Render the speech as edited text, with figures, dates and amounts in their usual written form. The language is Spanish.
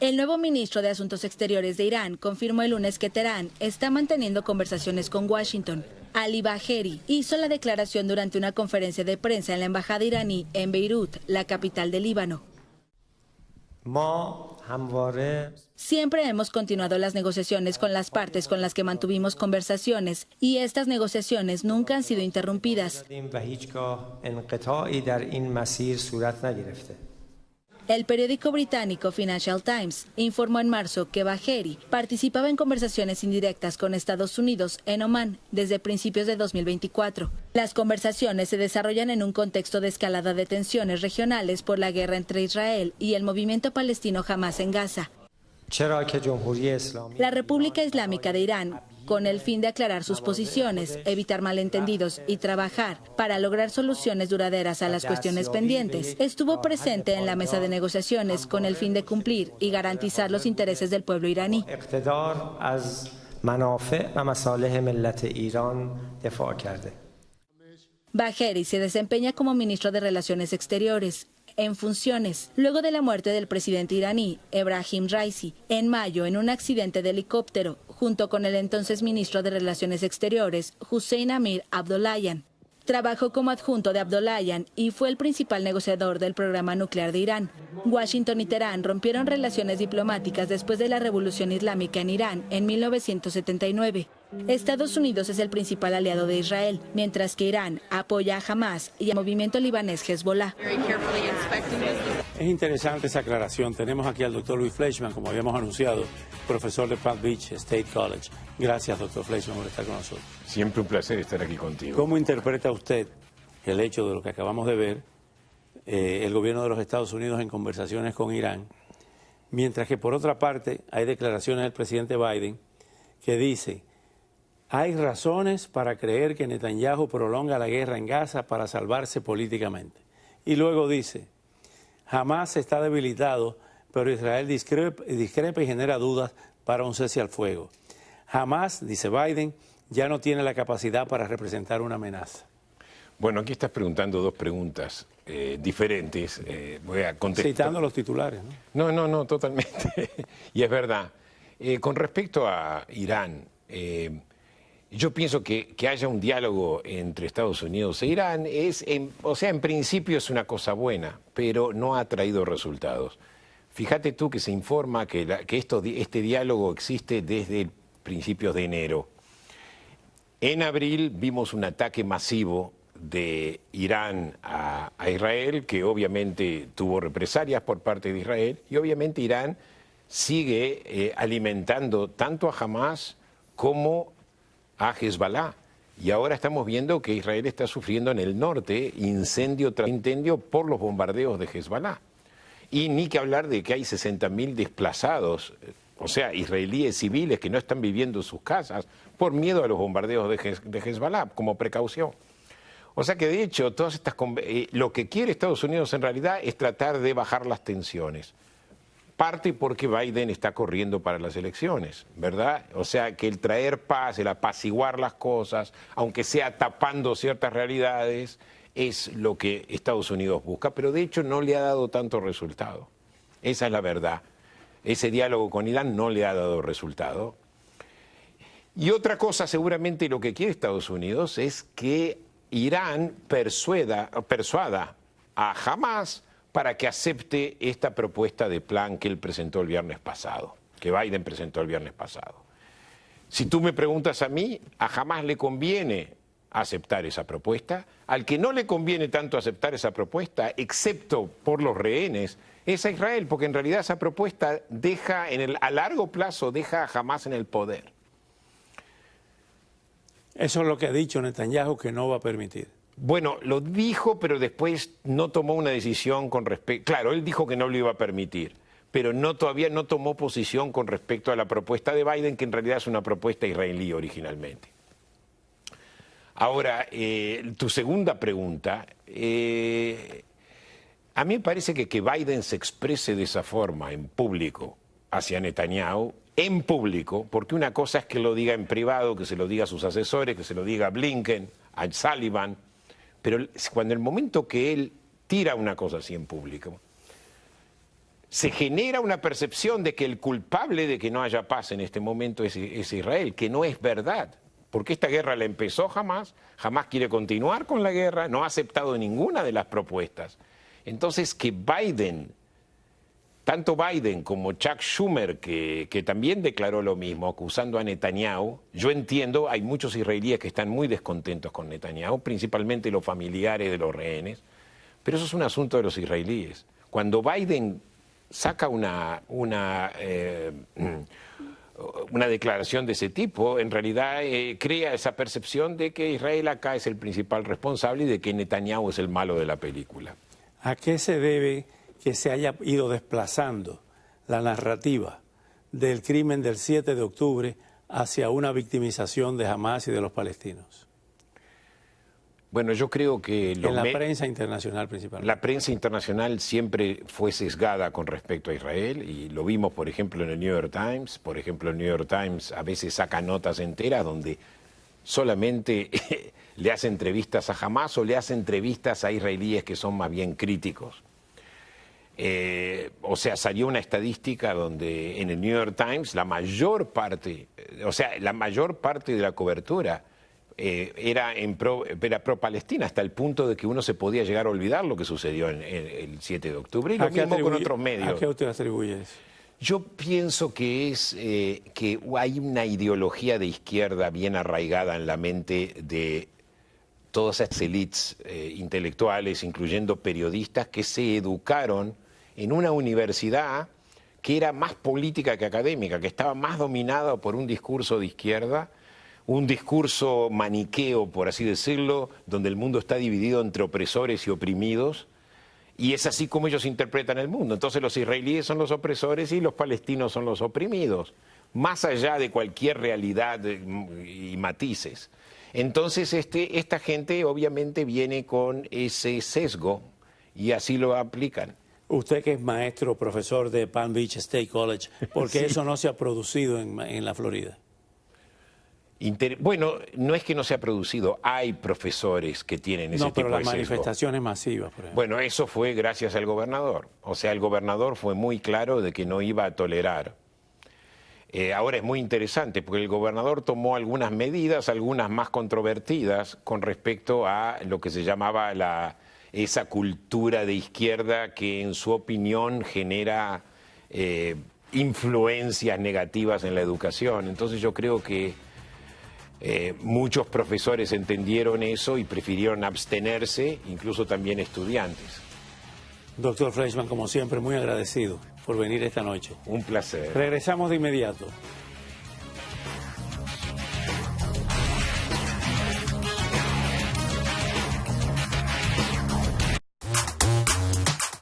El nuevo ministro de Asuntos Exteriores de Irán confirmó el lunes que Teherán está manteniendo conversaciones con Washington. Ali Bagheri hizo la declaración durante una conferencia de prensa en la embajada iraní en Beirut, la capital del Líbano. Siempre hemos continuado las negociaciones con las partes con las que mantuvimos conversaciones y estas negociaciones nunca han sido interrumpidas. El periódico británico Financial Times informó en marzo que Bagheri participaba en conversaciones indirectas con Estados Unidos en Omán desde principios de 2024. Las conversaciones se desarrollan en un contexto de escalada de tensiones regionales por la guerra entre Israel y el movimiento palestino Hamás en Gaza. La República Islámica de Irán, con el fin de aclarar sus posiciones, evitar malentendidos y trabajar para lograr soluciones duraderas a las cuestiones pendientes, estuvo presente en la mesa de negociaciones con el fin de cumplir y garantizar los intereses del pueblo iraní. Bagheri se desempeña como ministro de Relaciones Exteriores en funciones, luego de la muerte del presidente iraní, Ebrahim Raisi, en mayo en un accidente de helicóptero, junto con el entonces ministro de Relaciones Exteriores, Hussein Amir Abdollahian. Trabajó como adjunto de Abdollahian y fue el principal negociador del programa nuclear de Irán. Washington y Teherán rompieron relaciones diplomáticas después de la Revolución Islámica en Irán en 1979. Estados Unidos es el principal aliado de Israel, mientras que Irán apoya a Hamás y al movimiento libanés Hezbollah. Es interesante esa aclaración. Tenemos aquí al doctor Louis Fleischman, como habíamos anunciado, profesor de Palm Beach State College. Gracias, doctor Fleischman, por estar con nosotros. Siempre un placer estar aquí contigo. ¿Cómo interpreta usted el hecho de lo que acabamos de ver, el gobierno de los Estados Unidos en conversaciones con Irán, mientras que por otra parte hay declaraciones del presidente Biden que dice: hay razones para creer que Netanyahu prolonga la guerra en Gaza para salvarse políticamente? Y luego dice: Hamás está debilitado, pero Israel discrepa y genera dudas para un cese al fuego. Hamás, dice Biden, ya no tiene la capacidad para representar una amenaza. Bueno, aquí estás preguntando dos preguntas diferentes. Voy a contestar. Citando los titulares, ¿no? No, totalmente. Y es verdad. Con respecto a Irán, yo pienso que haya un diálogo entre Estados Unidos e Irán en principio es una cosa buena, pero no ha traído resultados. Fíjate tú que se informa que este diálogo existe desde principios de enero. En abril vimos un ataque masivo de Irán a Israel, que obviamente tuvo represalias por parte de Israel, y obviamente Irán sigue alimentando tanto a Hamás como a Hezbollah. Y ahora estamos viendo que Israel está sufriendo en el norte incendio tras incendio por los bombardeos de Hezbollah. Y ni que hablar de que hay 60.000 desplazados, o sea, israelíes civiles que no están viviendo en sus casas por miedo a los bombardeos de Hezbollah, como precaución. O sea que de hecho lo que quiere Estados Unidos en realidad es tratar de bajar las tensiones. Parte porque Biden está corriendo para las elecciones, ¿verdad? O sea, que el traer paz, el apaciguar las cosas, aunque sea tapando ciertas realidades, es lo que Estados Unidos busca, pero de hecho no le ha dado tanto resultado. Esa es la verdad. Ese diálogo con Irán no le ha dado resultado. Y otra cosa, seguramente lo que quiere Estados Unidos es que Irán persuada a Hamás para que acepte esta propuesta de plan que él presentó el viernes pasado, que Biden presentó el viernes pasado. Si tú me preguntas a mí, a Hamás le conviene aceptar esa propuesta. Al que no le conviene tanto aceptar esa propuesta, excepto por los rehenes, es a Israel, porque en realidad esa propuesta a largo plazo deja a Hamás en el poder. Eso es lo que ha dicho Netanyahu que no va a permitir. Bueno, lo dijo, pero después no tomó una decisión con respecto. Claro, él dijo que no lo iba a permitir, pero todavía no tomó posición con respecto a la propuesta de Biden, que en realidad es una propuesta israelí originalmente. Ahora, tu segunda pregunta, a mí me parece que Biden se exprese de esa forma en público hacia Netanyahu, en público, porque una cosa es que lo diga en privado, que se lo diga a sus asesores, que se lo diga a Blinken, a Sullivan, pero cuando el momento que él tira una cosa así en público, se genera una percepción de que el culpable de que no haya paz en este momento es Israel, que no es verdad. Porque esta guerra la empezó jamás quiere continuar con la guerra, no ha aceptado ninguna de las propuestas. Entonces, que tanto Biden como Chuck Schumer, que también declaró lo mismo, acusando a Netanyahu, yo entiendo, hay muchos israelíes que están muy descontentos con Netanyahu, principalmente los familiares de los rehenes, pero eso es un asunto de los israelíes. Cuando Biden saca una declaración de ese tipo, en realidad crea esa percepción de que Israel acá es el principal responsable y de que Netanyahu es el malo de la película. ¿A qué se debe que se haya ido desplazando la narrativa del crimen del 7 de octubre hacia una victimización de Hamás y de los palestinos? Bueno, yo creo que en la prensa internacional principalmente. La prensa internacional siempre fue sesgada con respecto a Israel y lo vimos, por ejemplo, en el New York Times. Por ejemplo, el New York Times a veces saca notas enteras donde solamente le hace entrevistas a Hamás o le hace entrevistas a israelíes que son más bien críticos. O sea, salió una estadística donde en el New York Times la mayor parte de la cobertura era pro-Palestina, hasta el punto de que uno se podía llegar a olvidar lo que sucedió en el 7 de octubre. Y lo mismo con otros medios. ¿A qué usted atribuye eso? Yo pienso que que hay una ideología de izquierda bien arraigada en la mente de todas esas élites intelectuales, incluyendo periodistas, que se educaron en una universidad que era más política que académica, que estaba más dominada por un discurso de izquierda, un discurso maniqueo, por así decirlo, donde el mundo está dividido entre opresores y oprimidos, y es así como ellos interpretan el mundo. Entonces los israelíes son los opresores y los palestinos son los oprimidos, más allá de cualquier realidad y matices. Entonces esta gente obviamente viene con ese sesgo y así lo aplican. Usted que es maestro, profesor de Palm Beach State College, ¿por qué eso no se ha producido en la Florida? Bueno, no es que no se ha producido, hay profesores que tienen ese tipo de sesgo. No, pero las manifestaciones masivas, por ejemplo. Bueno, eso fue gracias al gobernador. O sea, el gobernador fue muy claro de que no iba a tolerar. Ahora es muy interesante porque el gobernador tomó algunas medidas, algunas más controvertidas, con respecto a lo que se llamaba esa cultura de izquierda que en su opinión genera influencias negativas en la educación. Entonces yo creo que muchos profesores entendieron eso y prefirieron abstenerse, incluso también estudiantes. Doctor Fleischmann, como siempre, muy agradecido por venir esta noche. Un placer. Regresamos de inmediato.